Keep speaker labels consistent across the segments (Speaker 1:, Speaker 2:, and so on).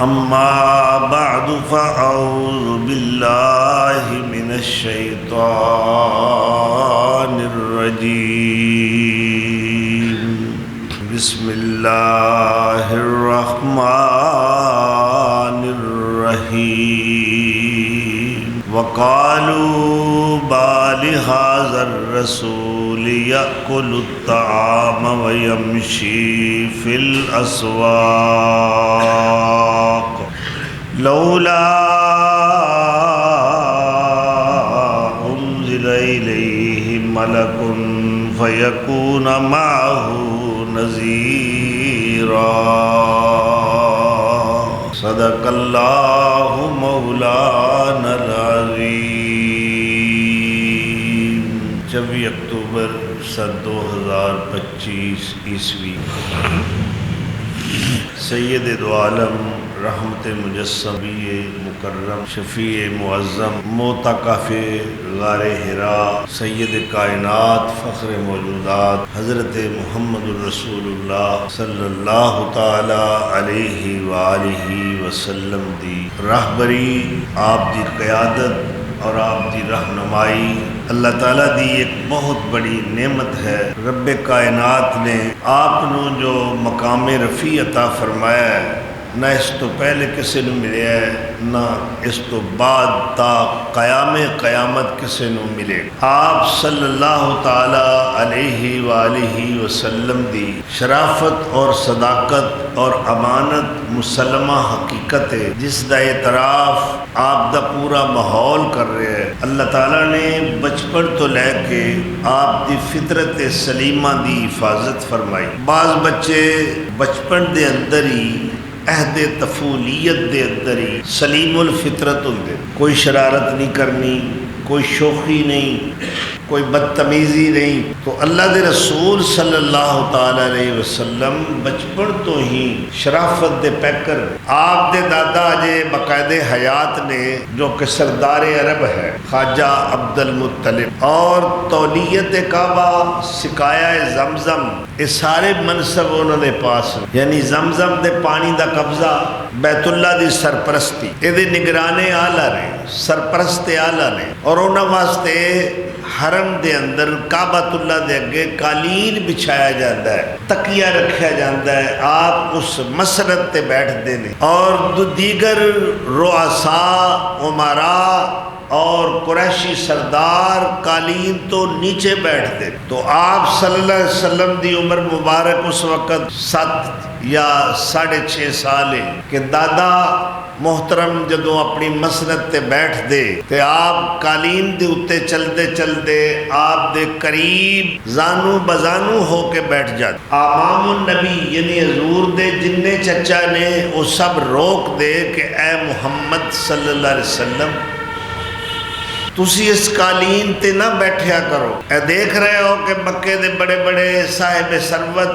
Speaker 1: أما بعد فأعوذ بالله من الشيطان الرجيم بسم الله الرحمن الرحيم وقالوا بال هذا الرسول يأكل الطعام ويمشي في الأسواق لولا أنزل إليه ملك فيكون معه نذيرا صدق اللہ مولانا العظیم۔ 24 اکتوبر سن 2025 عیسوی، سید دو عالم رحمت مجسم مکرم شفیع معظم معتکف غار حراء سید کائنات فخر موجودات حضرت محمد الرسول اللہ صلی اللہ تعالی علیہ وآلہ وسلم دی راہبری، آپ دی قیادت اور آپ دی رہنمائی اللہ تعالیٰ دی ایک بہت بڑی نعمت ہے۔ رب کائنات نے آپ نو جو مقام رفیع عطا فرمایا ہے، نہ اس تو پہلے کسی نو ملیا ہے، نہ اس تو بعد تا قیامت کسی نو ملے۔ آپ صلی اللہ تعالی علیہ وآلہ وسلم دی شرافت اور صداقت اور امانت مسلمہ حقیقت ہے، جس دا اعتراف آپ دا پورا ماحول کر رہے ہیں۔ اللہ تعالیٰ نے بچپن تو لے کے آپ دی فطرت سلیمہ دی حفاظت فرمائی۔ بعض بچے بچپن دے اندر ہی عہد طفولیت دے اندر ہی سلیم الفطرت ہوندے، کوئی شرارت نہیں کرنی، کوئی شوخی نہیں، کوئی بدتمیزی نہیں۔ تو اللہ دے رسول صلی اللہ تعالی علیہ وسلم بچپن تو ہی شرافت دے پیکر، آپ دے دادا جے باقاعد حیات نے جو کہ سردار عرب ہے خواجہ عبد المطلب، اور تولیت کعبہ، سقایا زمزم، یہ سارے منصب انہوں نے پاس، یعنی زمزم دے پانی دا قبضہ، بیت اللہ دی سرپرستی، یہ نگرانے آلہ نے، سرپرست آلہ نے، اور انہوں واسطے حرم دے اندر کعبۃ اللہ دے اگے قالین بچھایا جاتا ہے، تکیہ رکھیا جاتا ہے، آپ اس مسرت تے بیٹھ دینے، اور دیگر رؤساء امراء اور قریشی سردار قالین تو نیچے بیٹھ دے۔ تو آپ صلی اللہ علیہ وسلم دی عمر مبارک اس وقت 7 یا 6.5 سال ہے کہ دادا محترم جدوں اپنی مسند تے بیٹھ دے تے آپ قالین دے اتے چلتے چلتے آپ دے قریب زانو بزانو ہو کے بیٹھ جاتے۔ امام النبی یعنی حضور دے جننے چچا نے وہ سب روک دے کہ اے محمد صلی اللہ علیہ وسلم تسی اس قالین تے نہ بیٹھیا کرو۔ اے دیکھ رہے ہو کہ مکے دے بڑے بڑے صاحب ثروت،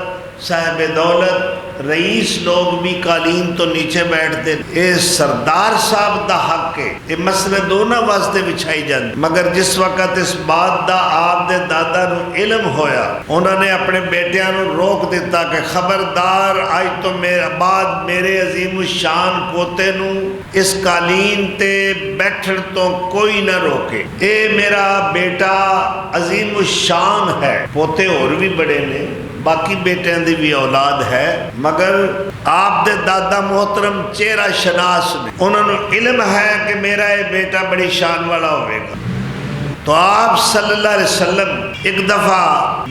Speaker 1: صاحب دولت، رئیس لوگ بھی قالین تو نیچے بیٹھتے، اے سردار صاحب دا حق ہے، یہ مسئلے دونوں واسطے بچھائی جاندے۔ مگر جس وقت اس بات دا آپ دے دادا نو علم ہویا، انہوں نے اپنے بیٹیاں نو روک دیتا کہ خبردار آج تو بعد میرے عظیم الشان پوتے نو اس قالین تے بیٹھن تو کوئی نہ روکے، اے میرا بیٹا عظیم الشان ہے۔ پوتے اور بھی بڑے نے، باقی بیٹیاں دی بھی اولاد ہے، مگر آپ دے دادا محترم چہرہ شناس نے، انہوں نے علم ہے کہ میرا یہ بیٹا بڑی شان والا ہوئے گا۔ تو آپ صلی اللہ علیہ وسلم ایک دفعہ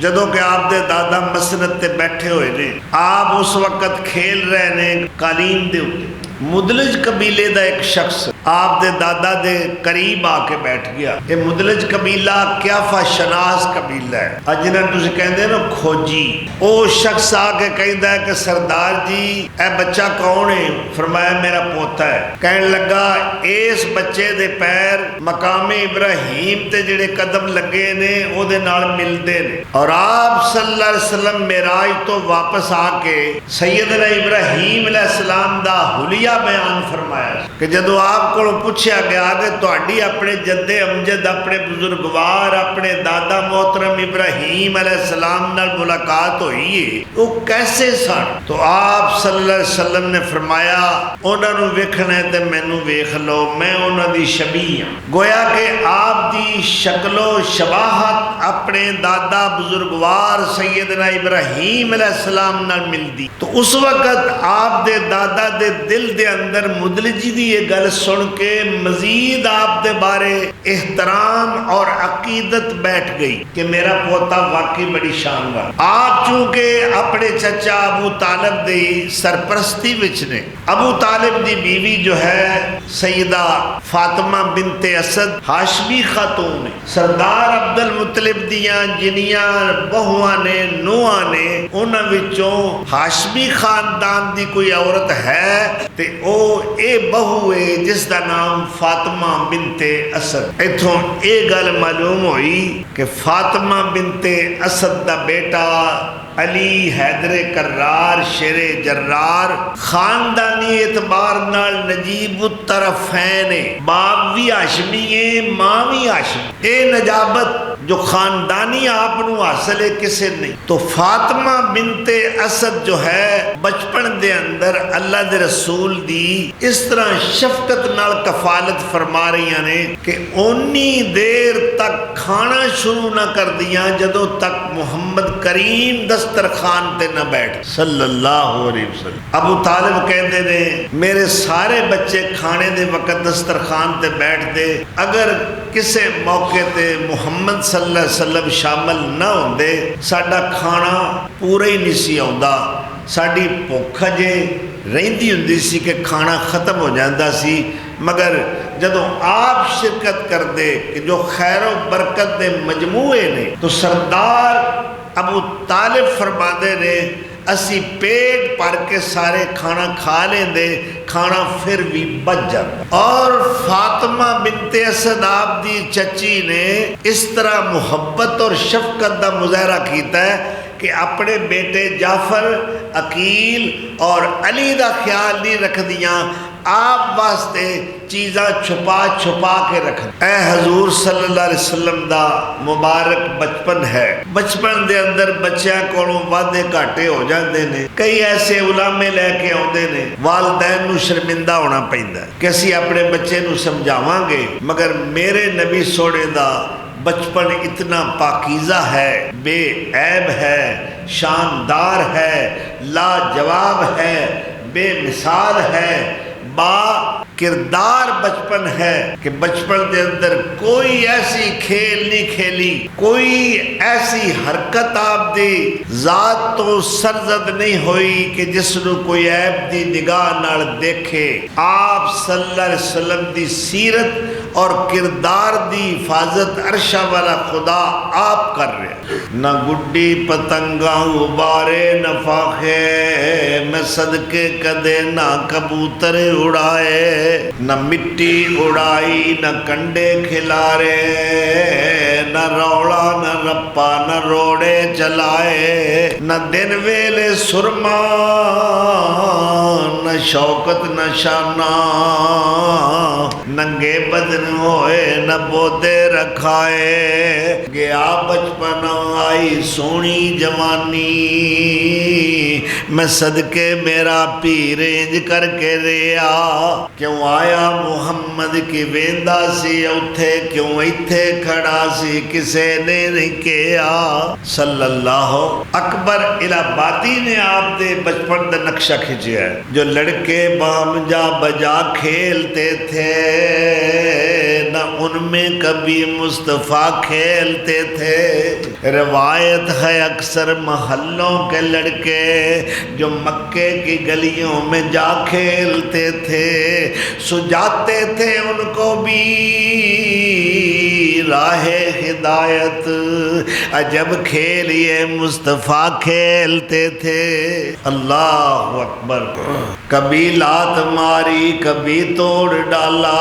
Speaker 1: جدوں کہ آپ دے دادا مسند تے بیٹھے ہوئے نے، آپ اس وقت کھیل رہے نے قالین دے اتے، مدلج قبیلے دا ایک شخص آپ دے دادا دے قریب آ کے بیٹھ گیا۔ یہ مدلج قبیلہ قیافہ شناس قبیلہ ہے، جنہاں تسی کہندے نا کھوجی۔ او شخص آ کے کہندا ہے کہ سردار جی اے بچہ کون ہے؟ فرمایا میرا پوتا ہے۔ کہنے لگا اس بچے دے پیر مقام ابراہیم تے جڑے قدم لگے نے او دے نال ملدے نے، اور آپ صلی اللہ علیہ وسلم معراج تو واپس آ کے سیدنا ابراہیم علیہ السلام دا حلیہ واقعہ بیان فرمایا کہ جدو آپ کو پوچھا گیا کہ تہاڈی اپنے جد امجد اپنے بزرگوار اپنے دادا محترم ابراہیم علیہ السلام نال ملاقات ہوئی ہے وہ کیسے سن، تو آپ صلی اللہ علیہ وسلم نے فرمایا انہاں نوں ویکھنا ہے تے مینوں ویکھ لو، میں انہاں دی شبیہ ہاں۔ گویا کہ آپ دی شکل و شباہت اپنے دادا بزرگوار سیدنا ابراہیم علیہ السلام نال ملدی، تو اس وقت آپ دے دادا دے دل دے اندر مدلجی دی یہ گل سن کے مزید آپ دے بارے احترام اور عقیدت بیٹھ گئی کہ میرا پوتا واقعی بڑی شاندار۔ آپ چونکہ اپنے چچا ابو طالب دی سرپرستی وچ نے، ابو طالب دی بیوی جو ہے سیدہ فاطمہ بنت اسد ہاشمی خاتون ہے، سردار عبد المطلب دیاں جنیاں بہواں نے نوہاں نے انہاں وچوں ہاشمی خاندان دی کوئی عورت ہے تے او اے بہو ہے جس دا نام فاطمہ بنت اسد۔ ایتھوں اے گل معلوم ہوئی کہ فاطمہ بنت اسد دا بیٹا علی حیدر کرار شیر جرار خاندانی اعتبار نال نجیب الطرفین باپ بھی ہاشمی ہے ماں بھی ہاشمی، اے نجابت جو خاندانی آپ نو حاصل ہے کسے نہیں۔ تو فاطمہ بنت اسد جو ہے بچپن دے اندر اللہ دے رسول دی اس طرح شفقت نال کفالت فرما رہی نے کہ اونی دیر تک کھانا شروع نہ کر دیا جدوں تک محمد کریم دسترخوان تے نہ بیٹھ صلی اللہ علیہ وسلم۔ ابو طالب کہتے نے میرے سارے بچے کھانے دے وقت دسترخوان تے بیٹھ دے، اگر کسے موقع تے محمد صلی اللہ علیہ وسلم شامل نہ ہوندے ساڈا کھانا پورا ہی نہیں سی آوندا، ساڈی بھوک جے رہندی ہوندی سی کہ کھانا ختم ہو جاندا سی، مگر جدوں آپ شرکت کر دے کہ جو خیر و برکت دے مجموعے نے تو سردار ابو طالب فرماندے نے اسی پیٹ بھر کے سارے کھانا کھا لیں دے، کھانا پھر بھی بچ جاتا۔ اور فاطمہ بنت اسد آپ دی چچی نے اس طرح محبت اور شفقت دا مظاہرہ کیتا ہے کہ اپنے بیٹے جعفر، عقیل اور علی دا خیال نہیں رکھ دیاں، آپ واسطے چیزاں چھپا چھپا کے رکھ۔ اے حضور صلی اللہ علیہ وسلم دا مبارک بچپن ہے، بچپن دے اندر بچیاں کولوں وعدے گھاٹے ہو جاندے نے، کئی ایسے علامے لے کے آوندے نے، والدین نو شرمندہ ہونا پیندا ہے کہ اسی اپنے بچے نو سمجھاواں گے، مگر میرے نبی سونے دا بچپن اتنا پاکیزہ ہے، بے عیب ہے، شاندار ہے، لاجواب ہے، بے مثال ہے، با کردار بچپن ہے کہ بچپن دے اندر کوئی ایسی کھیل نہیں کھیلی، کوئی ایسی حرکت آپ دی ذات تو سرزد نہیں ہوئی کہ جس نو کوئی عیب دی نگاہ نال دیکھے۔ آپ صلی اللہ علیہ وسلم دی سیرت اور کردار دی حفاظت عرشہ والا خدا آپ کر رہے، نہ گڈی پتنگاں ابارے نہ فاخے میں صدقے کدے نہ کبوتر اڑائے، نہ مٹی اڑائی نہ کنڈے کھلارے، نہ روڑا نہ رپا نہ روڑے چلائے، نہ دن ویلے سرما نہ شوکت نہ شانہ، ننگے بدن ہوئے نہ بودے رکھائے، گیا بچپن آئی سونی جوانی، میں صدقے میرا پیر انج کر کے ریا، کیوں آیا محمد کی ویندا سی اتھے، کیوں ایتھے کھڑا سی کسے نے نہیں کیا۔ صلی اللہ اکبر الہبادی نے آپ دے بچپن دا نقشہ کھینچیا ہے، جو لڑکے بام جا بجا کھیلتے تھے نہ ان میں کبھی مصطفیٰ کھیلتے تھے۔ روایت ہے اکثر محلوں کے لڑکے جو مکے کی گلیوں میں جا کھیلتے تھے، سجاتے تھے ان کو بھی راہ ہدایت، عجب کھیل یہ مصطفیٰ کھیلتے تھے۔ اللہ اکبر، کبھی لات ماری کبھی توڑ ڈالا،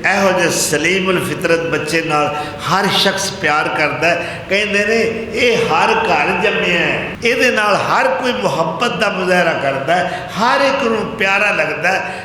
Speaker 1: ਇਹੋ ਜਿਹੇ ਸਲੀਮੁਲ ਫਿਤਰਤ ਬੱਚੇ ਨਾਲ ਹਰ ਸ਼ਖਸ ਪਿਆਰ ਕਰਦਾ ਹੈ। ਕਹਿੰਦੇ ਨੇ ਇਹ ਹਰ ਘਰ ਜੰਮਿਆ ਹੈ, ਇਹਦੇ ਨਾਲ ਹਰ ਕੋਈ ਮੁਹੱਬਤ ਦਾ ਮੁਜ਼ਾਹਰਾ ਕਰਦਾ ਹੈ, ਹਰ ਇੱਕ ਨੂੰ ਪਿਆਰਾ ਲੱਗਦਾ ਹੈ।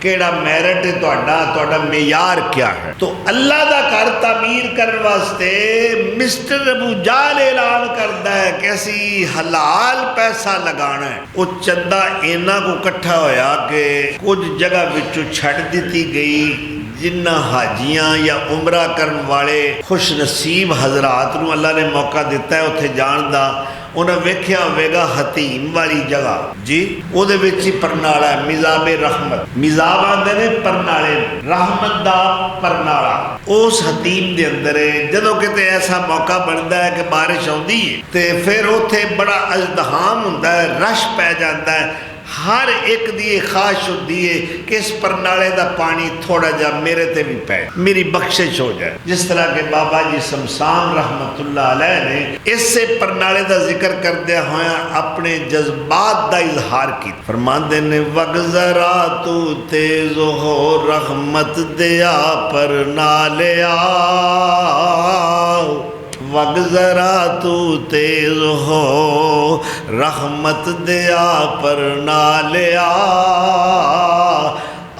Speaker 1: کیڑا میرٹ ہے تہاڈا معیار کیا ہے؟ تو اللہ دا گھر تعمیر کرن واسطے مسٹر ابو جال اعلان کردا ہے کہ اسی حلال پیسہ لگانا ہے۔ وہ چندہ اینا کو کٹھا ہویا کہ کچھ جگہ وچوں چھڑ دیتی گئی، جنہ حاجیاں یا عمرہ کرن والے خوش نصیب حضرات نو اللہ نے موقع دیتا ہے اتھے جان دا، انہیں ویکھیا ہوئے گا حتیم والی جگہ جی، او دے وچ ہی پرنالا ہے، میزاب رحمت، میزاب آندے نے پرنالے، رحمت دا پرنالا اس حتیم دے اندر ہے۔ جدوں کتے ایسا موقع بندا ہے کہ بارش ہوندی ہے تے پھر اوتھے بڑا ازدحام ہوندا ہے، رش پہ جاندا ہے، ہر ایک دی خواہش ہوتی ہے کہ اس پرنالے دا پانی تھوڑا جا میرے تے بھی پے، میری بخشش ہو جائے۔ جس طرح کہ بابا جی سمسام رحمت اللہ علیہ نے اس سے پرنالے دا ذکر کردیا ہویا اپنے جذبات دا اظہار کی، فرماندے نے وگزرا تو تیز ہو رحمت دیا پرنالیا، وگزرا تو تیز ہو رحمت دیا پرنالیا،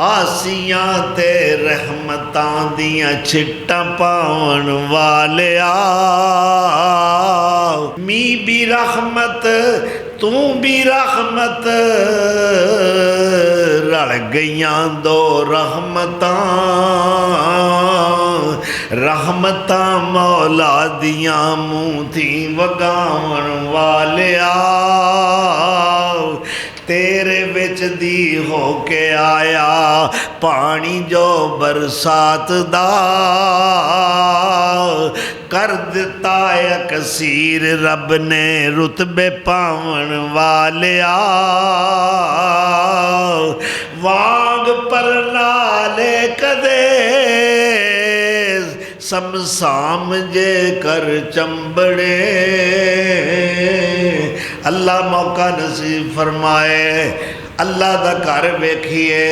Speaker 1: آسیاں تے رحمتاں دیاں چھٹاں پاون والیا، می بھی رحمت تو بھی رحمت، رل گئیاں دو رحمتاں، رحمتاں مولا دیاں منہ تھی وگاون والیا، تیرے وچ دی ہو کے آیا پانی جو برسات دا، کر دیتا ہے کثیر رب نے رتبے پاون والیا، وانگ پرنالے کدے سمسام جے کر چمبڑے، اللہ موقع نصیب فرمائے، اللہ دا گھر ویکھیے،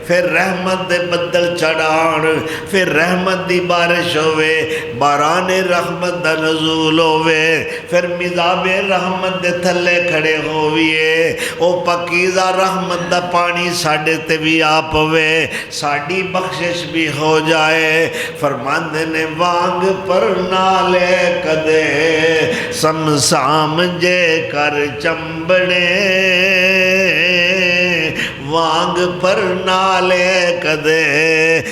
Speaker 1: پھر رحمت دے بدل چڑھان، پھر رحمت دی بارش ہوئے، باران رحمت دا نزول ہوئے، پھر مزاب رحمت دے تھلے کھڑے ہوئیے، او پاکیزہ رحمت دا پانی ساڑھے تے بھی آپ ہوئے، ساڑھی بخشش بھی ہو جائے۔ فرماندے نے وانگ پرنالے کدے سمسام جے کر چمبڑے، وانگ پرنالے کدے،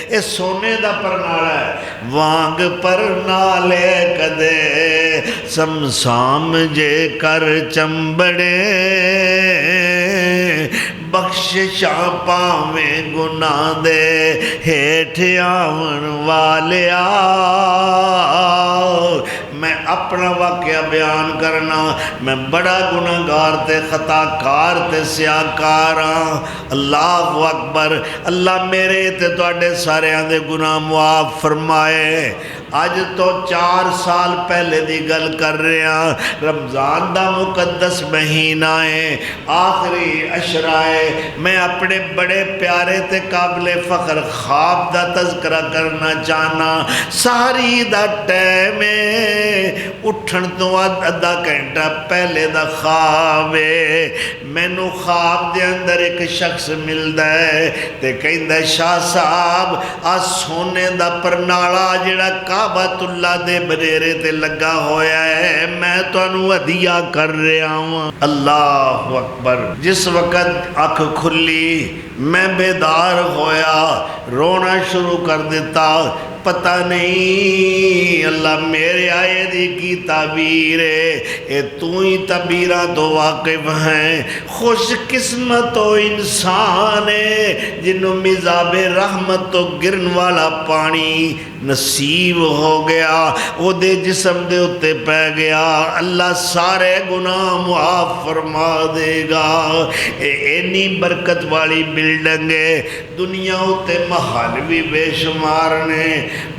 Speaker 1: اے سونے دا پرنالا ہے، وانگ پرنالے کدے سمسام جے کر چمبڑے، بخششاں پاویں گناہ دے ہیٹھ آون والیا۔ میں اپنا واقعہ بیان کرنا، میں بڑا گناہگار تے خطاکار تے سیاکار ہاں، اللہ اکبر، اللہ میرے تے تواڈے سارے دے گناہ معاف فرمائے۔ آج تو 4 سال پہلے دی گل کر رہے ہیں، رمضان دا مقدس مہینہ ہے، آخری عشرہ ہے، میں اپنے بڑے پیارے تے قابل فخر خواب دا تذکرہ کرنا چاہنا۔ ساری دا ٹائم اٹھن تو آدھا گھنٹہ پہلے دا خواب ہے، مینوں خواب دے اندر ایک شخص ملدا ہے تے کہندا ہے شاہ صاحب آ سونے دا پرنالا جڑا کعبۃ اللہ دے بنیرے تے لگا ہویا ہے میں تانوں ہدیہ کر رہا ہوں۔ اللہ اکبر، جس وقت آنکھ کھلی میں بیدار ہویا، رونا شروع کر دیتا، پتہ نہیں اللہ میرے آئے دی کی تعبیر ہے، اے تو ہی تعبیرہ تو واقف ہیں۔ خوش قسمت و انسان ہے جنہوں مزاب رحمت تو گرن والا پانی نصیب ہو گیا، وہ دے جسم دے اتے پہ گیا، اللہ سارے گناہ معاف فرما دے گا۔ اینی برکت والی بلڈنگ ہے، دنیا اتے محل بھی بے شمار نے،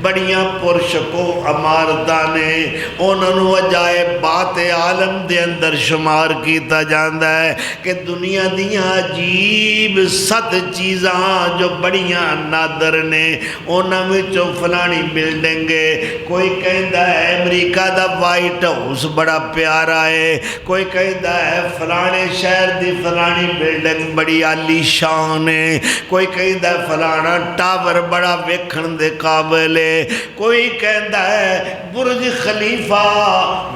Speaker 1: بڑیاں پرشکو عمارتاں نے، انہوں عجائب بات عالم دے اندر شمار کیتا جاندہ ہے کہ دنیا دیاں عجیب 7 چیزاں جو بڑیاں نادر نے، انہوں میں فلان فلانی بلڈنگ ہے، کوئی کہندا ہے امریکہ دا وائٹ ہاؤس بڑا پیارا ہے، کوئی کہندا ہے فلانے شہر دی فلانی بلڈنگ بڑی عالی شان ہے، کوئی کہندا ہے فلانا ٹاور بڑا ویکھن دے قابل ہے، کوئی کہندا ہے برج خلیفہ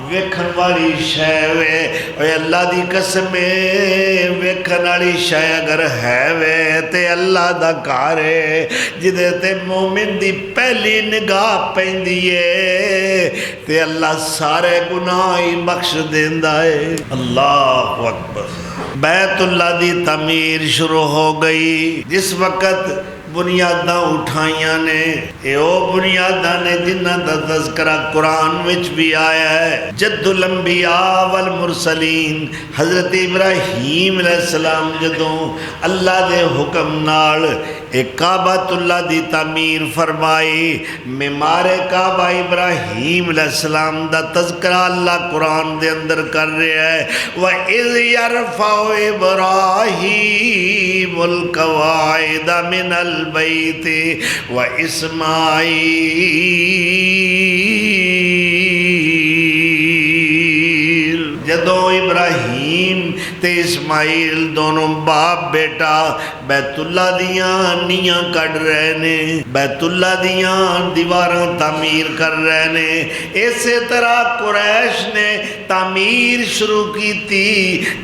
Speaker 1: ویکھن والی شے وے۔ اے اللہ دی قسم ویکھن والی شے اگر ہے وے تے اللہ دا گھر ہے جدے تے مومن دی پہلی نگاہ پیندی ہے تے اللہ سارے گناہ ہی بخش دیندا ہے۔ اللہ اکبر۔ بیت اللہ دی تعمیر شروع ہو گئی۔ جس وقت بنیاداں اٹھائیاں نے، اے او بنیاداں نے جنہاں دا تذکرہ قرآن وچ بھی آیا ہے۔ جد الانبیاء والمرسلین حضرت ابراہیم علیہ السلام جدوں اللہ دے حکم نال ایک کعبۃ اللہ دی تعمیر فرمائی، معمار کعبہ ابراہیم علیہ السلام دا تذکرہ اللہ قرآن دے اندر کر رہا ہے۔ وَإِذْ يَرْفَعُ إِبْرَاهِيمُ الْقَوَاعِدَ مِنَ الْبَيْتِ وَإِسْمَاعِيلُ، جدوں ابراہیم تے اسماعیل دونوں باپ بیٹا بیت اللہ دیاں نیاں کڑ رہے نے، بیت اللہ دیاں دیواراں تعمیر کر رہے نے، اسی طرح قریش نے تعمیر شروع کی تھی۔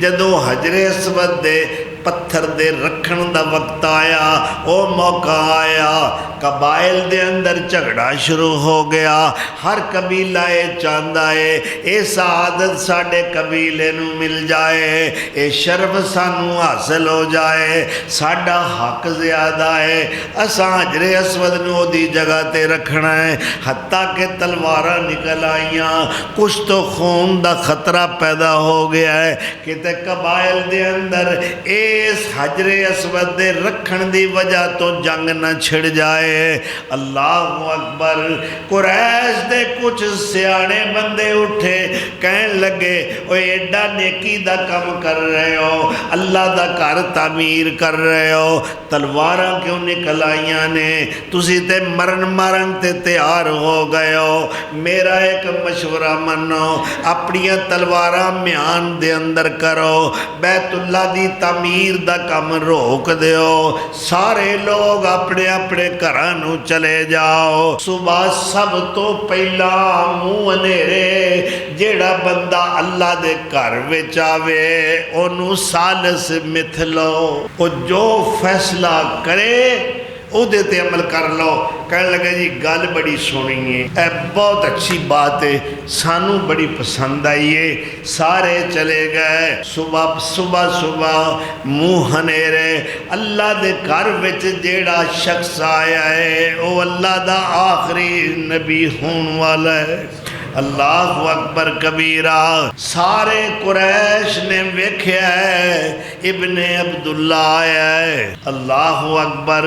Speaker 1: جدوں حجر اسود دے پتھر دے رکھن دا وقت آیا، او موقع آیا، قبائل دے اندر جھگڑا شروع ہو گیا۔ ہر قبیلہ چاہندا ہے اے سعادت ساڈے قبیلے نو مل جائے، اے شرف سانو حاصل ہو جائے، ساڈا حق زیادہ ہے، اساں حجر اسود نو دی جگہ تے رکھنا ہے۔ حتیٰ کہ تلواراں نکل آئیاں، کچھ تو خون دا خطرہ پیدا ہو گیا ہے کہ تے قبائل دے اندر اس حجر اسود دے رکھن دی وجہ تو جنگ نہ چھڑ جائے۔ اللہ اکبر۔ قریش دے کچھ سیانے بندے اٹھے، کہن لگے اوہ ایڈا نیکی دا کم کر رہے ہو، اللہ دا گھر تعمیر کر رہے ہو، تلواراں کیوں نکل آئیاں نے؟ تسی تے مرن تے تیار ہو گئے ہو۔ میرا ایک مشورہ منو، اپنیاں تلواراں میان دے اندر کرو، بیت اللہ دی تعمیر دا کم روک دیو، سارے لوگ اپنے اپنے گھراں نو چلے جاؤ۔ صبح سب تو پہلا منہ انیرے جیڑا بندہ اللہ دے گھر وچ آوے اونوں سالس متھ لو، او جو فیصلہ کرے او دیتے عمل کر لو۔ کہنے لگے جی گل بڑی سونی ہے، اے بہت اچھی بات ہے، سانو بڑی پسند آئی ہے۔ سارے چلے گئے۔ صبح منہ ہنیرے اللہ دے گھر وچ جیڑا شخص آیا ہے او اللہ دا آخری نبی ہون والا ہے۔ اللہ اکبر کبیرہ۔ سارے قریش نے ویکھیا ہے ابن عبداللہ آیا ہے۔ اللہ اکبر۔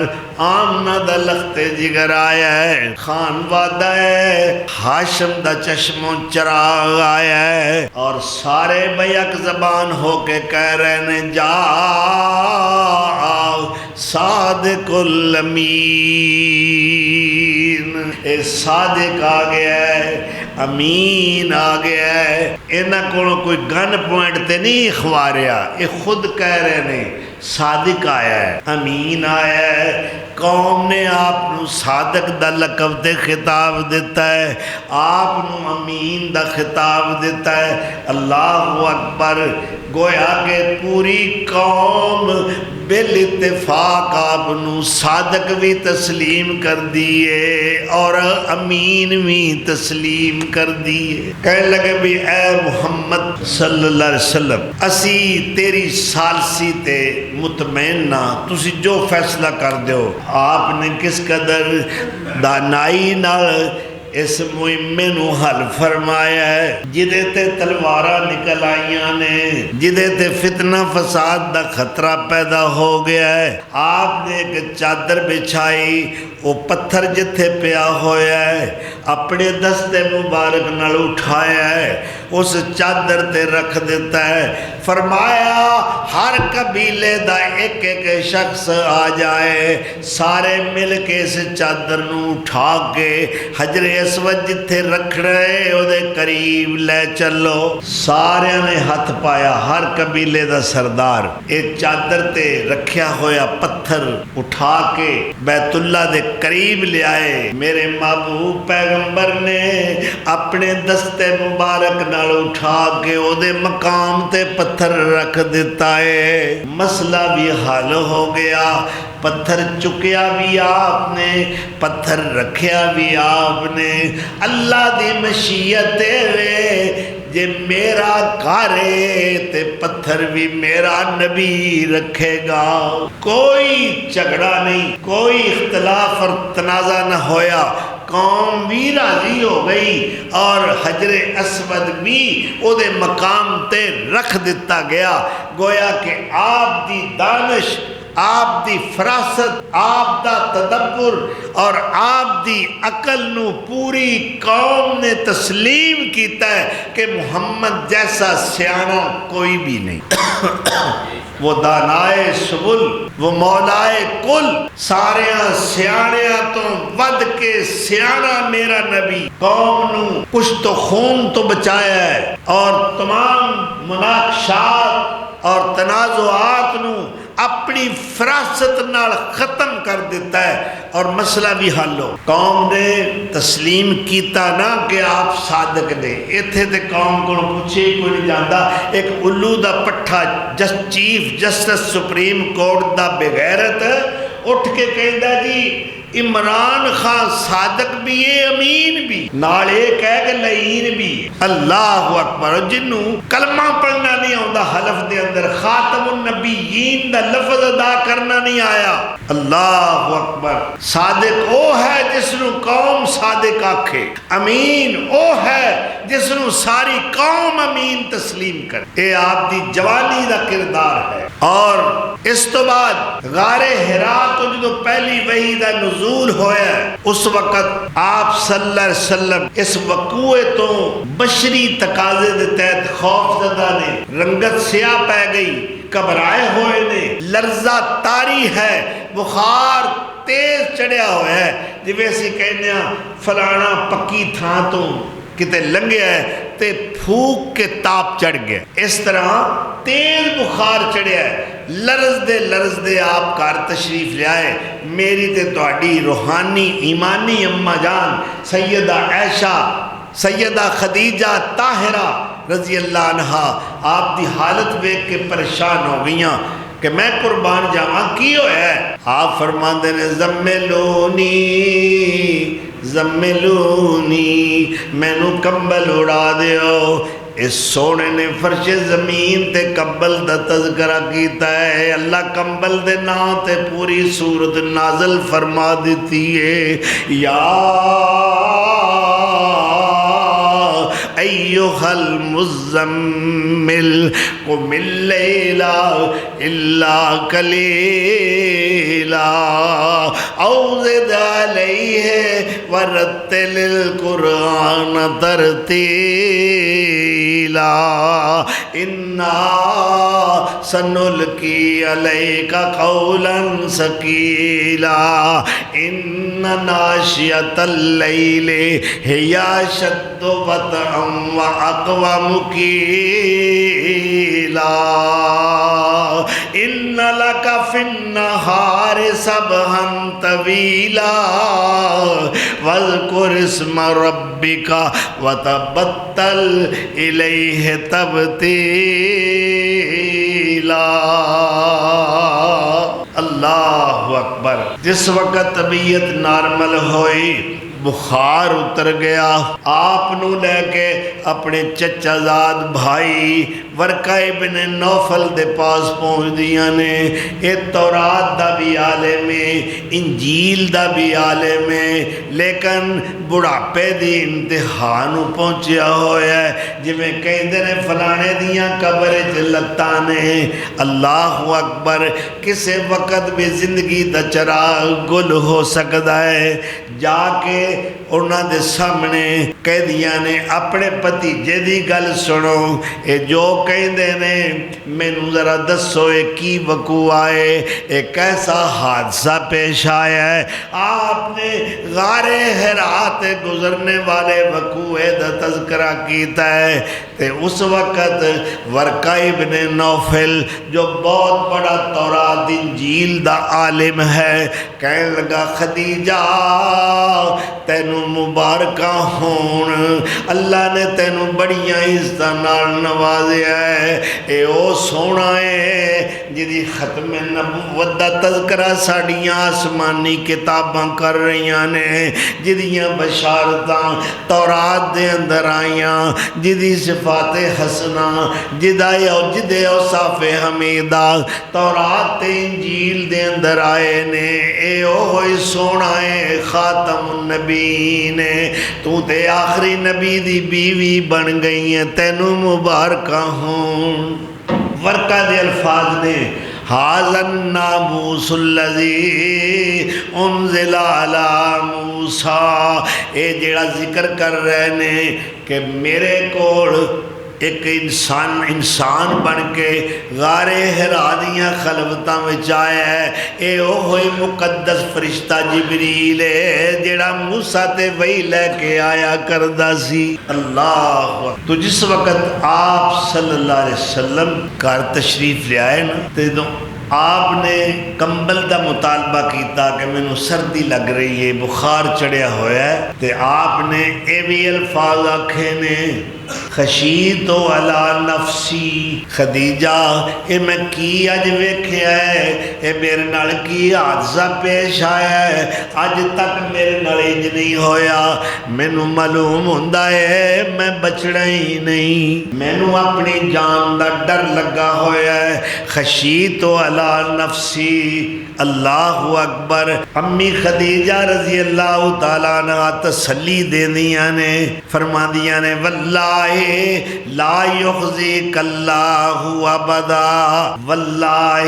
Speaker 1: آمنہ دا لخت جگر آیا ہے، خان وعدہ ہے، ہاشم دا چشم و چراغ آیا ہے، اور سارے بیک زبان ہو کے کہہ رہے ہیں جا صادق الامین۔ اے صادق آ گیا ہے، امین آ گیا ہے۔ انہاں کولوں کوئی گن پوائنٹ تے نہیں اخواریا، یہ خود کہہ رہے ہیں صادق آیا ہے، امین آیا ہے۔ قوم نے آپ نو صادق دا لقب دے خطاب دیتا ہے، آپ نو امین دا خطاب دیتا ہے۔ اللہ اکبر۔ گویا کہ پوری قوم بالاتفاق آپ نو صادق بھی تسلیم کر دیئے اور امین بھی تسلیم کر دیئے۔ کہنے لگے بھی اے محمد صلی اللہ علیہ وسلم، اسی تیری سالسی تے مطمئن نہ، تسی جو فیصلہ کر دیو۔ آپ نے کس قدر دانائی نال اس مہمے نو حل فرمایا ہے، جدے تے تلواراں نکل آئیاں نے، جدے تے فتنہ فساد دا خطرہ پیدا ہو گیا ہے۔ آپ نے ایک چادر بچھائی، وہ پتھر جتھے پیا ہویا ہے اپنے دستے مبارک نال اٹھایا ہے، اس چادر تے رکھ دیتا ہے۔ فرمایا ہر قبیلے دا ایک ایک شخص آ جائے، سارے مل کے اس چادر نو اٹھا کے حجر اسود جتھے رکھ رہے او دے قریب لے چلو۔ سارے نے ہاتھ پایا، ہر قبیلے دا سردار ایک چادر تے رکھیا ہویا پتھر اٹھا کے بیت اللہ دے قریب لے آئے۔ میرے محبوب پیغمبر نے اپنے دستے مبارک نال اٹھا کے او دے مقام تے پتھر رکھ دیتا ہے۔ مسئلہ بھی حل ہو گیا، پتھر چکیا بھی آپ نے، پتھر رکھیا بھی آپ نے۔ اللہ دی مشیت ہے جے میرا کارے تے پتھر بھی میرا نبی رکھے گا۔ کوئی جھگڑا نہیں، کوئی اختلاف اور تنازع نہ ہویا، قوم بھی راضی ہو گئی اور حجر اسود بھی او دے مقام تے رکھ دیتا گیا۔ گویا کہ آپ دی دانش، آپ دی فراست، آپ دا تدبر اور آپ دی عقل نو پوری قوم نے تسلیم کیتا ہے کہ محمد جیسا سیانا کوئی بھی نہیں۔ وہ دانائے سبل، وہ مولائے کل، ساریاں سیانیاں تو ود کے سیانا میرا نبی قوم نو پشت و خون تو بچایا ہے اور تمام مناقشات اور تنازعات نو اپنی فراست نال ختم کر دیتا ہے اور مسئلہ بھی حل ہو۔ قوم نے تسلیم کیتا نا کہ آپ صادق نے، ایتھے تے قوم کو پوچھے کوئی نہیں جاندا۔ ایک الو دا پٹھا چیف جسٹس سپریم کورٹ دا بغیرت اٹھ کے کہندا جی عمران خان صادق بھی ہے، امین بھی، نالے کہہ کہ لعین بھی۔ اللہ اکبر، جنوں کلمہ پڑھنا نہیں آندا حلف دے اندر، خاتم النبیین دا لفظ ادا کرنا نہیں آیا۔ اللہ اکبر، صادق او ہے جس نو قوم صادق آکھے، امین او ہے جس نو ساری قوم امین تسلیم کرے۔ اے آپ دی جوانی دا کردار ہے۔ اور اس تو بعد غار حرا تو جدو پہلی وحی دا نزول ہویا ہے، اس وقت آپ صلی اللہ علیہ وسلم اس وقوع تو بشری تقاضے دے تحت خوف زدہ نے، رنگت سیاہ پہ گئی، گھبرائے ہوئے نے، لرزہ طاری ہے، بخار تیز چڑھیا ہوا ہے، جی ویسی کہنے فلانا پکی تھان تو کتے لنگیا ہے تے پھوک کے تاپ چڑھ گیا، اس طرح تیز بخار چڑھیا ہے۔ لرز دے آپ کار تشریف لے آئے۔ میری تے تہاڈی روحانی ایمانی اماں جان سیدہ عائشہ، سیدہ خدیجہ طاہرہ رضی اللہ عنہا آپ دی حالت دیکھ کے پریشان ہو گئیاں کہ میں قربان جاواں کی ہویا ہے۔ آپ فرماندے نے زملونی زملونی، مینو کمبل اڑا دیو۔ اس سونے نے فرش زمین تے کمبل دا تذکرہ کیتا ہے، اللہ کمبل دے نام تے پوری سورت نازل فرما دیتی ہے۔ یا ایھا المزمل قم اللیل الا قلیلا او زد علیہ ورتل القرآن ترتیلا انا سنلقی علیک قولا ثقیلا ان ناشئۃ اللیل ہی اشد وطئا واقوم قیلا ان لک فی النہار سبحا طویلا واذکر اسم ربک وتبتل الیہ تبتیلا۔ اللہ اکبر، جس وقت طبیعت نارمل ہوئی، بخار اتر گیا، آپ نو لے کے اپنے چچا زاد بھائی ورقہ ابن نوفل دے پاس پہنچ دیا نے۔ یہ تورات دا بھی عالم ہے، انجیل دا بھی عالم ہے، لیکن بڑھاپے دی انتہا نو پہنچیا ہویا ہے، جی میں کہندے نے فلانے دیاں قبر لتاں نے۔ اللہ اکبر، کسے وقت بھی زندگی دا چراغ گل ہو سکتا ہے۔ جا کے انہاں دے سامنے قیدیاں نے اپنے بھتیجے دی گل سنو، اے جو کہندے نے مینوں ذرا دسو اے کی وقوع آئے، ایک ایسا حادثہ پیش آیا ہے۔ آپ نے غار حرا تے گزرنے والے وقوع دا تذکرہ کیتا ہے، تے اس وقت ورقہ ابن نوفل جو بہت بڑا تورات انجیل دا عالم ہے، کہنے لگا خدیجہ تینوں مبارکہ ہون، اللہ نے تینوں بڑیاں عزتاں نال نوازیا ہے، اے او سونا ہے جدی ختم نبوت دا تذکرہ ساڑیاں آسمانی کتاباں کر رہیاں نے، جدیاں بشارتاں تورات دے اندر آئیاں، جدی صفات حسنہ جدے اوصاف حمیدہ تورات تے انجیل دے اندر آئے نے، اے اوہی سونا ہے خاتم النبیین، تو تے آخری نبی دی بیوی بن گئی ہیں، تینوں مبارکہ ہوں۔ ورقہ دے الفاظ نے ھذا الناموس الذی انزل علی موسیٰ، اے جیڑا ذکر کر رہے نے کہ میرے کول ایک انسان بن کے غار حرا دیاں خلوتاں وچ آیا ہے، اے اوہی مقدس فرشتہ جبریل ہے جیڑا موسیٰ تے وحی لے کے آیا کردا سی۔ اللہ تو جس وقت آپ صلی اللہ علیہ وسلم گھر تشریف لے آئے نا، تے آپ نے کمبل دا مطالبہ کیتا کہ میں نو سردی لگ رہی ہے، بخار چڑھیا ہویا ہے، تے آپ نے اے بھی الفاظ آکھے نے خشیتو علی نفسی، خدیجہ اے میں کی اج ویکھیا ہے، اے میرے نال کی حادثہ پیش آیا ہے، اج تک میرے نال انج نہیں ہویا، مینوں معلوم ہوندا ہے میں بچنا ہی نہیں، مینوں اپنی جان دا ڈر لگا ہویا ہے، خشیتو علی نفسی۔ اللہ اکبر۔ امی خدیجہ رضی اللہ تعالیٰ عنہ تسلی دیندیاں نے، فرماندیاں نے واللہ لا یخزیک اللہ ابدا، واللہ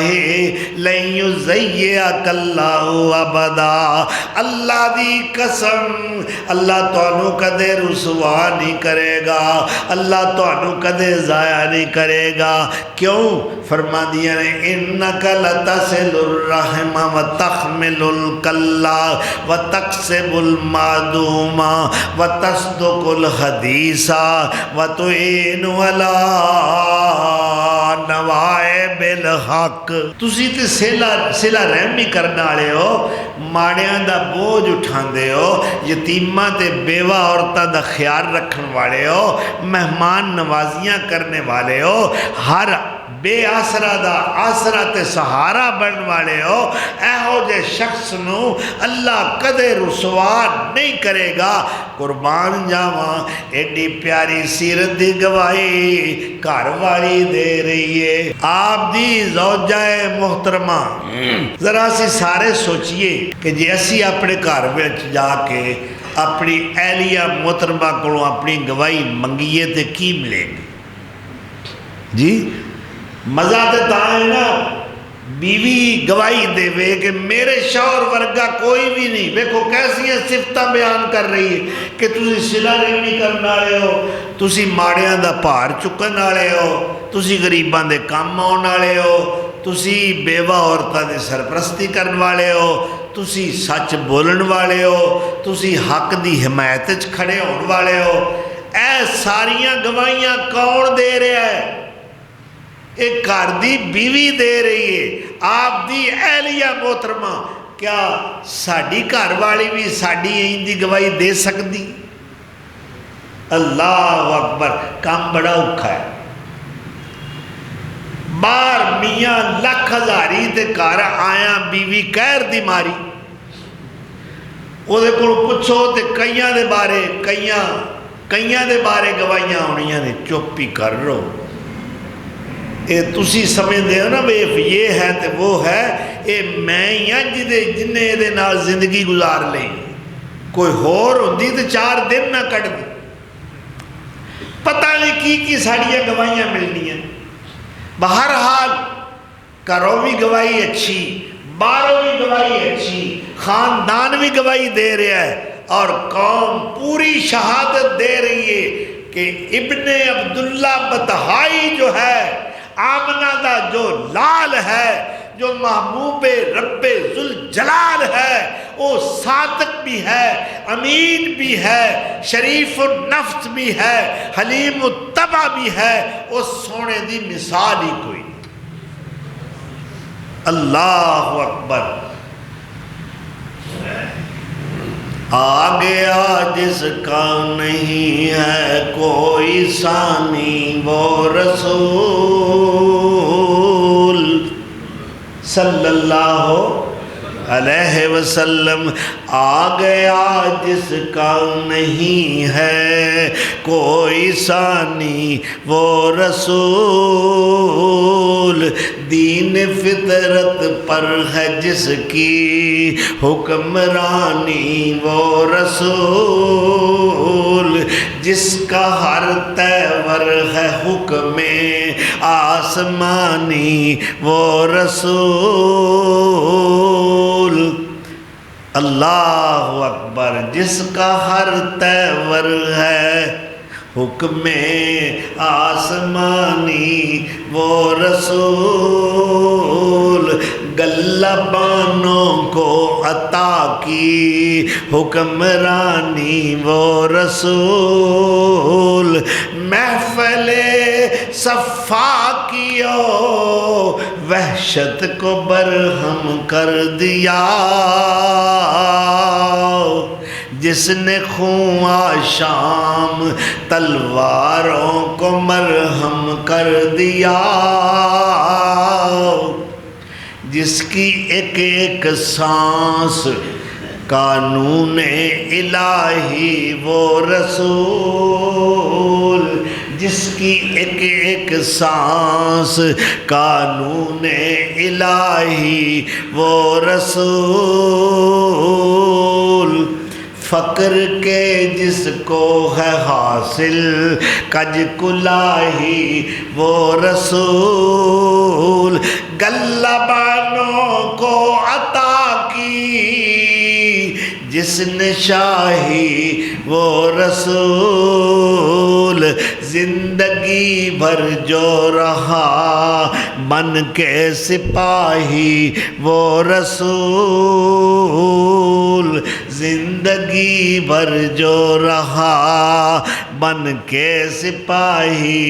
Speaker 1: لن یضیعک اللہ ابدا، اللہ دی قسم اللہ تانوں کدے رسوا نہیں کرے گا، اللہ تانوں کدے ضائع نہیں کرے گا۔ کیوں؟ فرماندیاں نے انک لتصل الرحم وتحمل الکلا وتکسب المعدوم وتصدق الحدیث وتعین علی نوائب الحق، تسی تے صلہ رحمی کرنے والے ہو، ماڑیاں دا بوجھ اٹھاندے ہو، یتیماں تے بیوہ عورتاں دا خیال رکھن والے ہو، مہمان نوازیاں کرنے والے ہو، ہر بے آسرا دا آسرا تے سہارا بن والے ہو، ایہو جے شخص نو اللہ کدے رسوا نہیں کرے گا۔ قربان جاواں ایڈی پیاری سیرت دی گواہی گھر والی دے رہی ہے، آپ دی زوجہ محترمہ۔ ذرا سی سارے سوچئے کہ جے اسی اپنے گھر وچ جا کے اپنی اہلیہ محترمہ کو اپنی گواہی منگیے تے کی ملے گی؟ جی مزہ تے تاں ہے نا، بیوی گواہی دے وے کہ میرے شوہر ورگا کوئی بھی نہیں، دیکھو کیسی صفتاں بیان کر رہی ہے کہ تسی صلہ رحمی کرنے والے ہو، تسی ماڑیاں دا بھار چکن والے ہو، تسی غریباں دے کام آن والے ہو، تسی بیوہ عورتاں دے سرپرستی کرن والے ہو، تسی سچ بولن والے ہو، تسی حق دی حمایت وچ کھڑے ہون والے ہو۔ اے ساریاں گواہیاں کون دے رہا ہے؟ ایک گھر دی بیوی دے رہی ہے، آپ دی اہلیہ محترمہ۔ کیا ساڈی گھر والی بھی ساڈی این دی گواہی دے سکتی؟ اللہ اکبر، کام بڑا اوکھا ہے۔ بار میاں لکھ ہزاری تے گھر آیا بیوی قہر دی ماری، وہ دے کول پوچھو تے کئیاں دے بارے گواہیاں ہونیاں نے، چپ ہی کر رہو۔ اے تسی سمجھ دے ہو نا بے یہ ہے تے وہ ہے، اے میں ہی جنہیں دے نال زندگی گزار لیں، کوئی ہور ہوندی تے 4 دن نہ کٹ دی۔ پتہ نہیں کی ساڑیاں گواہیاں ملنی ہیں۔ بہرحال کرو بھی گواہی اچھی، باروں بھی گواہی اچھی، خاندان بھی گواہی دے رہا ہے، اور قوم پوری شہادت دے رہی ہے کہ ابن عبداللہ بطحائی جو ہے، آمنہ دا جو لال ہے، جو محبوب رب ذوالجلال ہے، وہ صادق بھی ہے، امین بھی ہے، شریف النفس بھی ہے، حلیم الطبع بھی ہے، وہ سونے دی مثال ہی کوئی نہیں۔ اللہ اکبر۔ آ گیا جس کا نہیں ہے کوئی ثانی وہ رسول صلی اللہ علیہ وسلم، آ گیا جس کا نہیں ہے کوئی ثانی وہ رسول، دین فطرت پر ہے جس کی حکمرانی وہ رسول، جس کا ہر تیور ہے حکم آسمانی وہ رسول۔ اللہ اکبر۔ جس کا ہر تیور ہے حکم آسمانی وہ رسول، گلبانوں کو عطا کی حکمرانی وہ رسول، محفل صفا کیو وحشت کو برہم کر دیا، جس نے خواہ شام تلواروں کو مرہم کر دیا، جس کی ایک ایک سانس قانون الہی وہ رسول، جس کی ایک ایک سانس قانون الہی وہ رسول، فقر کے جس کو ہے حاصل کج کلاہی وہ رسول، گلبانوں کو عطا کی جس نے شاہی وہ رسول، زندگی بھر جو رہا بن کے سپاہی وہ رسول، زندگی بھر جو رہا بن کے سپاہی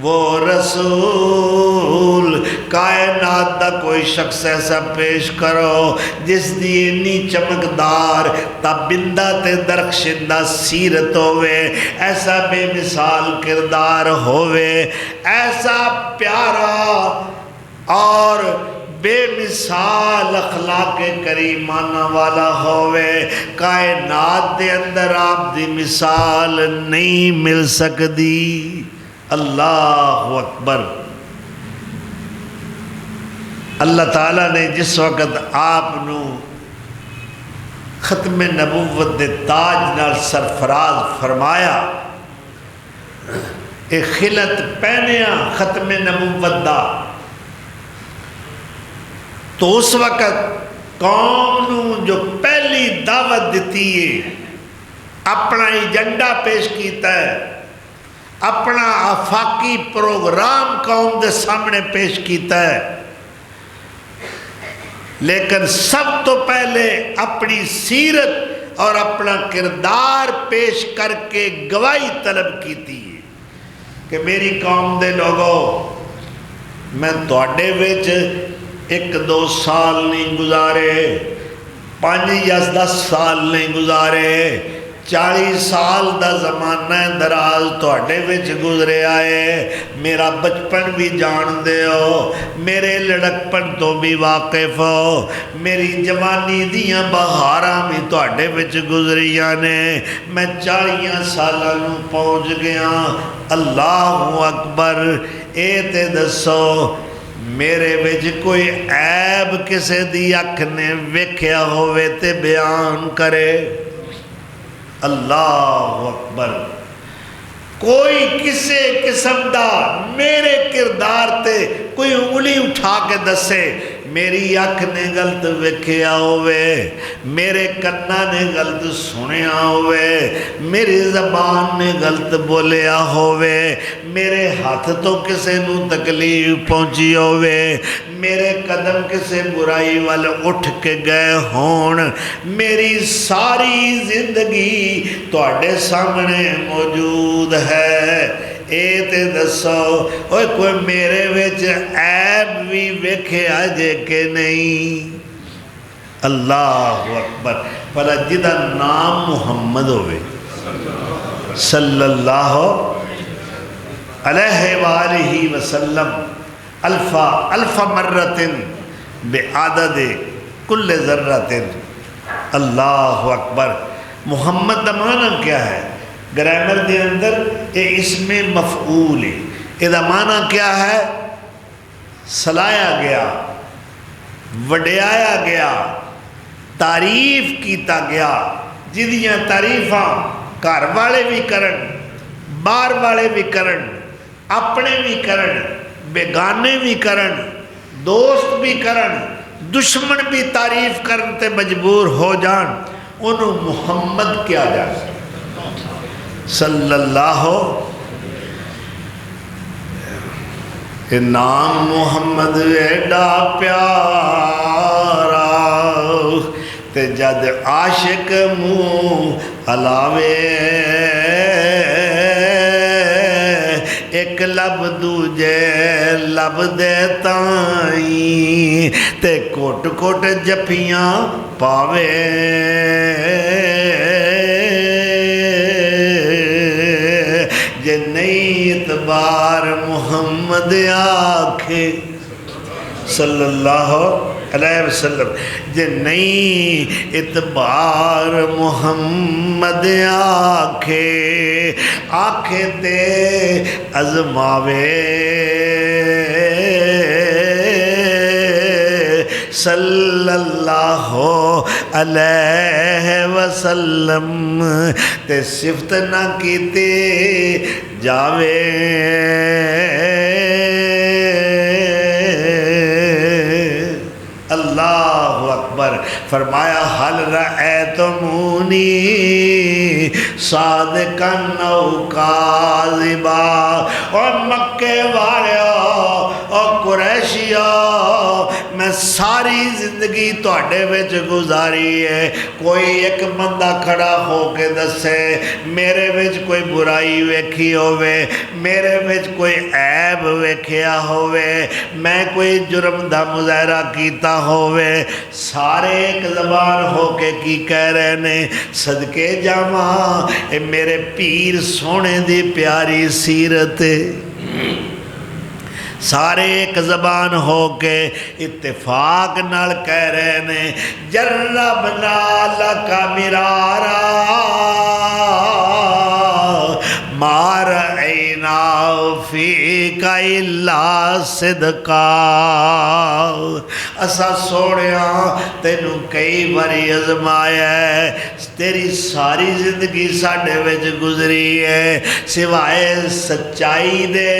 Speaker 1: وہ رسول، کائنات دا کوئی شخص ایسا پیش کرو جس دی انی چمکدار تابندہ تے درخشندہ سیرت ہوئے، ایسا بے مثال کردار ہوئے، ایسا پیارا اور بے مثال اخلاق کریمانہ والا ہوئے، کائنات دے اندر آپ دی مثال نہیں مل سکتی۔ اللہ اکبر۔ اللہ تعالیٰ نے جس وقت آپ نو ختم نبوت دے تاج نال سرفراز فرمایا، ایک خلت پہنیا ختم نبوت دا، تو اس وقت قوم نو جو پہلی دعوت دیتی ہے، اپنا ایجنڈا پیش کیتا ہے، اپنا آفاقی پروگرام قوم دے سامنے پیش کیتا ہے، لیکن سب تو پہلے اپنی سیرت اور اپنا کردار پیش کر کے گواہی طلب کیتی ہے کہ میری قوم دے لوگوں، میں تواڈے وچ 1-2 سال نہیں گزارے، 5 یا 10 سال نہیں گزارے، 40 سال دا زمانہ دراز تواڈے وچ گزرے آئے، میرا بچپن بھی جان دے ہو، میرے لڑکپن تو بھی واقف ہو، میری جوانی دیاں بہاراں بھی تواڈے وچ گزریاں نے، میں 40 سالاں نوں پہنچ گیا۔ اللہ اکبر۔ اے تے دسو میرے وچ کوئی عیب کسے دی اکھ نے ویکھیا ہوئے تے بیان کرے؟ اللہ اکبر۔ کوئی کسے قسم دا میرے کردار تے کوئی انگلی اٹھا کے دسے، میری اکھ نے غلط ویکھیا ہوئے، میرے کنا نے غلط سنیا ہوئے، میری زبان نے غلط بولیا ہوئے، میرے ہاتھ تو کسے نو تکلیف پہنچی ہوئے، میرے قدم کسے برائی وال اٹھ کے گئے ہون، میری ساری زندگی تواڈے سامنے موجود ہے، اے تے دسو اوے کوئی میرے وچ عیب بھی ویکھیا جے کہ نہیں؟ اللہ اکبر۔ پر جدا نام محمد ہوئے صلی اللہ علیہ وآلہ وسلم الف مرت بعدد کل ذرت، اللہ اکبر۔ محمد دا معنی کیا ہے؟ گرامر دے اندر یہ اسم مفعول ہے، یہ دا معنی کیا ہے؟ سلایا گیا، وڈیایا گیا، تعریف کیتا گیا، جدیاں تعریفاں گھر والے بھی کرن، باہر والے بھی کرن، اپنے بھی کرن، بیگانے بھی کرن، دوست بھی کرن، دشمن بھی تعریف کرن تے مجبور ہو جان، انہوں محمد کیا جا سکتا صلی اللہ۔ نام محمد ایڈا پیارا تے جد عاشق منہ ہلاوے، ایک لب دوجے لب دے تائیں تے کوٹ کوٹ جپیاں پاوے، جے نہیں اعتبار محمد آکھے صلی اللہ علیہ وسلم، جے نہیں اعتبار محمد آکھے، آکھے تے ازماوے صلی اللہ علیہ وسلم، تے صفت نہ کیتے جاوے۔ اللہ اکبر۔ فرمایا حل رأیتمونی صادقاً او کاذبا، اور مکے والیو اور قریشیو، میں ساری زندگی تواڈے وچ گزاری ہے، کوئی ایک بندہ کھڑا ہو کے دسے میرے وچ کوئی برائی ویکھی ہوئے، میرے وچ کوئی عیب ویکھیا ہوئے، میں کوئی جرم دا مظاہرہ کیتا ہوئے، سارے ایک زبان ہو کے کی کہہ رہے نے صدقے جاواں اے میرے پیر سونے دی پیاری سیرت، سارے ایک زبان ہو کے اتفاق نال کہہ رہے نے جربنا لکا مرارا ما رأینا فیک الا صدقا، اسا سوڑیاں تینوں کئی باری ازمایا ہے، تیری ساری زندگی ساڑھے وچ گزری ہے، سوائے سچائی دے،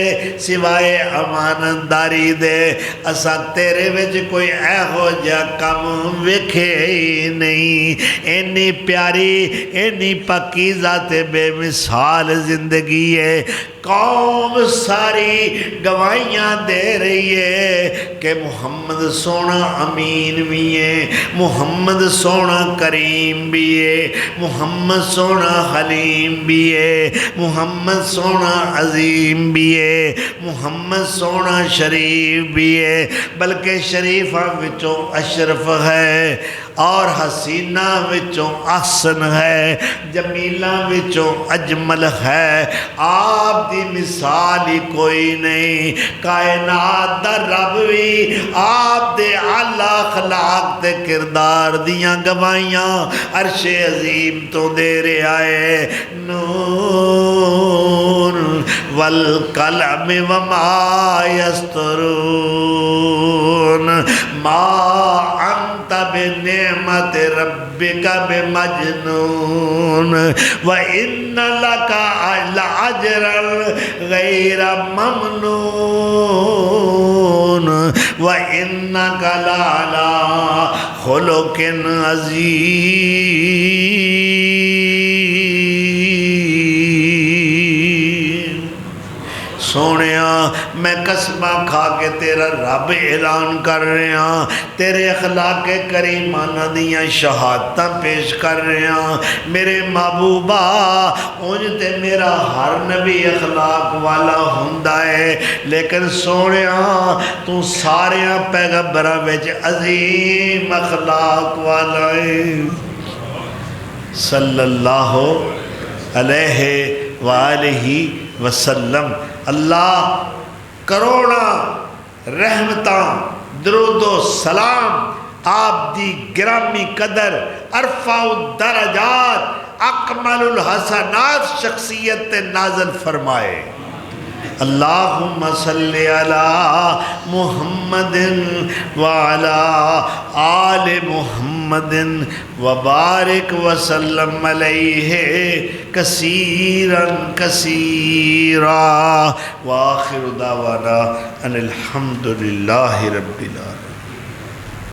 Speaker 1: سوائے امانتداری دے، اسا تیرے وچ کوئی ایہو جا کم ویکھے ہی نہیں، اینی پیاری اینی پاکیزہ تے بے مثال زندگی ہے۔ قوم ساری گواہیاں دے رہی ہے کہ محمد سونا امین بھی ہے، محمد سونا کریم بھی ہے، محمد سونا حلیم بھی ہے، محمد سونا عظیم بھی ہے، محمد سونا شریف بھی ہے، بلکہ شریفہ وچوں اشرف ہے، اور حسینہ وچوں احسن ہے، جمیلہ وچوں اجمل ہے، آپ دی مثال ہی کوئی نہیں، کائنات دا رب بھی آپ دے اعلیٰ اخلاق تے کردار دیاں گواہیاں عرش عظیم تو دے رہے آئے۔ نور والقلم وما يسطرون ما أنت بنعمة ربك بمجنون وإن لك لأجرا غير ممنون وإنك لعلى خلق عظیم۔ سونیا میں قسمہ کھا کے تیرا رب اعلان کر رہے ہیں، تیرے اخلاق کریمانہ دیاں شہادتاں پیش کر رہے ہیں۔ میرے محبوبہ انج تے میرا ہر نبی اخلاق والا ہوندا ہے، لیکن سونیا تو سارے پیغمبراں وچ عظیم اخلاق والا ہے۔ صلی اللہ علیہ وآلہ وسلم۔ اللہ کروڑا رحمتاں درود و سلام آپ دی گرامی قدر ارفع الدرجات اکمل الحسنات شخصیت نازل فرمائے۔ اللہم صلی علی محمد وعلی آل محمد وبارک وسلم علیہ کثیرا کثیرا وآخر دعوانا ان الحمدللہ رب العالمین۔